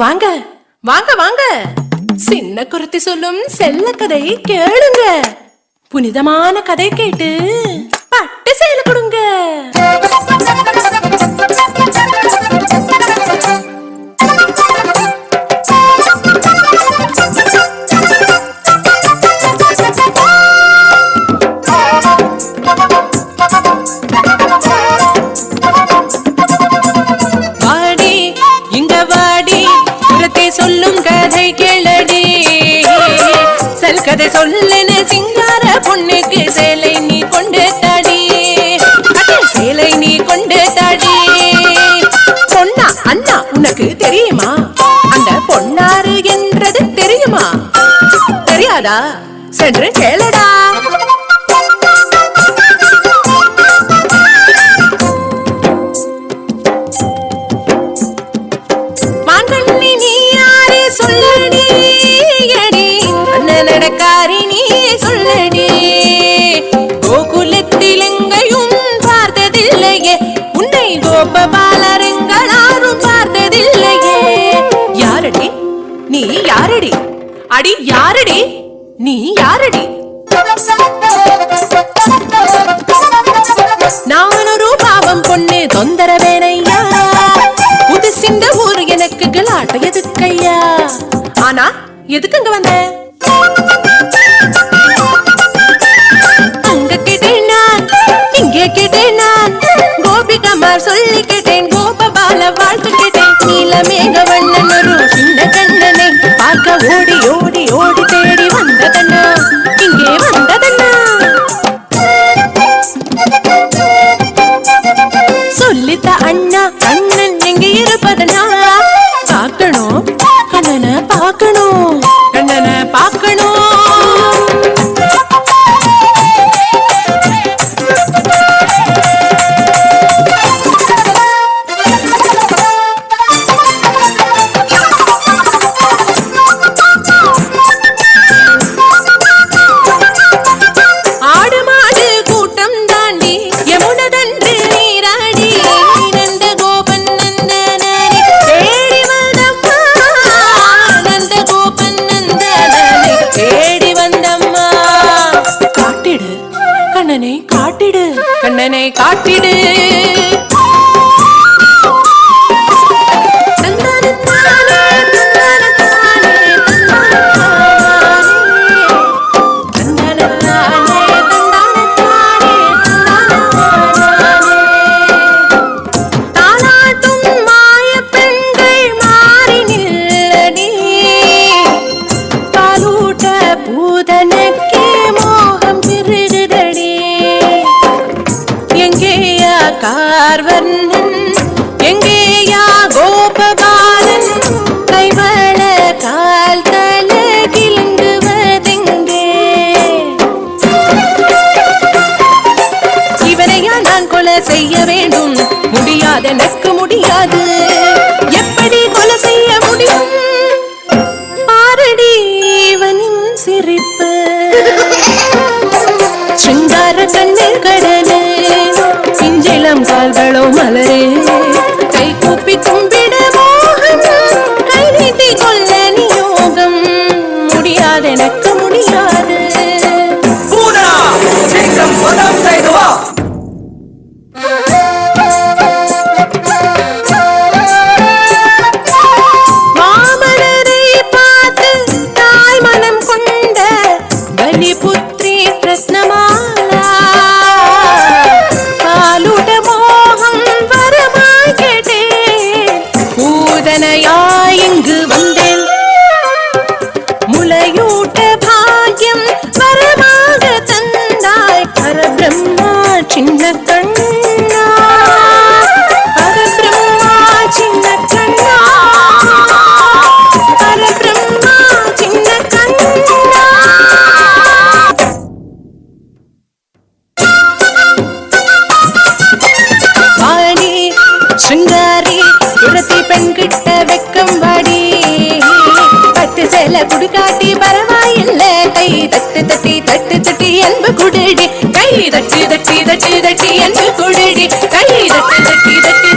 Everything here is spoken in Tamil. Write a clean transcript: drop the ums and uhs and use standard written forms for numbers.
வாங்க வாங்க வாங்க, சின்ன குருத்தி சொல்லும் செல்ல கதை கேளுங்க. புனிதமான கதை கேட்டு பட்டு சேல கொடுங்க. சொல்லும் கதை கேளடி, செல் கதை சொல்லுன சிங்கார பொண்ணுக்கு சேலை நீ கொண்டு தாடி, சேலை நீ கொண்டு தாடி. பொன்னா அண்ணா உனக்கு தெரியுமா? அந்த பொன்னாரு என்றது தெரியுமா? தெரியாதா? சென்று கேளடா. சொல்லடி அடி அண்ணனடக்காரி நீ சொல்லடி, கோகுலத்தில் எங்கையும் பார்த்ததில்லையே உன்னை கோபபாலரெங்களாரும் பார்த்ததில்லையே. யாரடி நீ யாரடி? அடி யாரடி நீ யாரடி? நான் ஒரு பாவம் பொண்ணு தொந்தரவேனையா, புதுசிந்த ஊர் எனக்கு கலாட்ட எதுக்கையா? ஆனா எதுக்குங்க வந்த? அங்க கேட்டேன் நான், இங்கே கேட்டேன் நான், கோபிகமார் சொல்லி கேட்டேன், கோபபால வாழ்த்து கேட்டேன், நீலமேக வண்ணன் ஒரு சின்ன கண்ணனை பார்க்க ஓடி ஓடி ஓடி தேடி வந்ததண்ணா, இங்கே வந்ததண்ணா. சொல்லித்த அண்ணா அண்ணன் எங்கே இருப்பதனா? பார்க்கணும் கண்ணனை பார்க்கணும், கண்ணனை பார்க்கணும். ஆடு மாடு கூட்டம் தாண்டி யமுனதன்று நீராடி, நந்த கோபன் நந்தனே தேடி வந்தம்மா, நந்த கோபன் நந்தனே தேடி வந்தம்மா. காட்டிடு கண்ணனை காட்டிடு, கண்ணனை காட்டிடு. கார்வர்ணன் எங்கேயா கோபபாலன், கைவள கால் தல கிளங்குவதெங்கே? இவனையா நான் கொலை செய்ய வேண்டும்? முடியாது, எனக்கு முடியாது. எப்படி கொலை செய்ய முடியும்? பாரடி இவனின் சிரிப்பு, சிங்கார கண்ணில் கடனே, இஞ்சைலம் கால்களோ மலரே, கை கூப்பி கும்பிட மோகம், கை நீட்டி கொள்ள நியோகம், முடியாது எனக்கு முடியாது. மாமனரை பார்த்து தாய் மனம் கொண்ட பலிபுத்ரி ரத்னமாலா, பாலுட மோகம் வரமாய் கேட்டேன், பூதனையாய் இங்கு வந்தேன், முலையூட்ட பாக்கியம் வரமாக தந்தாய், பரபிரம்மா சின்ன கண்ணா, பரபிரம்மா சின்ன கண்ணா, பரபிரம்மா சின்ன கண்ணா. வாடி சிங்காரி துரத்தி பெண் கிட்ட வெக்கம் வாடி, பட்டு சேல குடுக்காட்டி பரவாயில்ல, கை தட்டு தட்டி தட்டு தட்டி அன்பு குடுடி, கை தட்டி தட்டி தட்டி தட்டி அன்பு குடுடி, கை தட்டி தட்டி தட்டி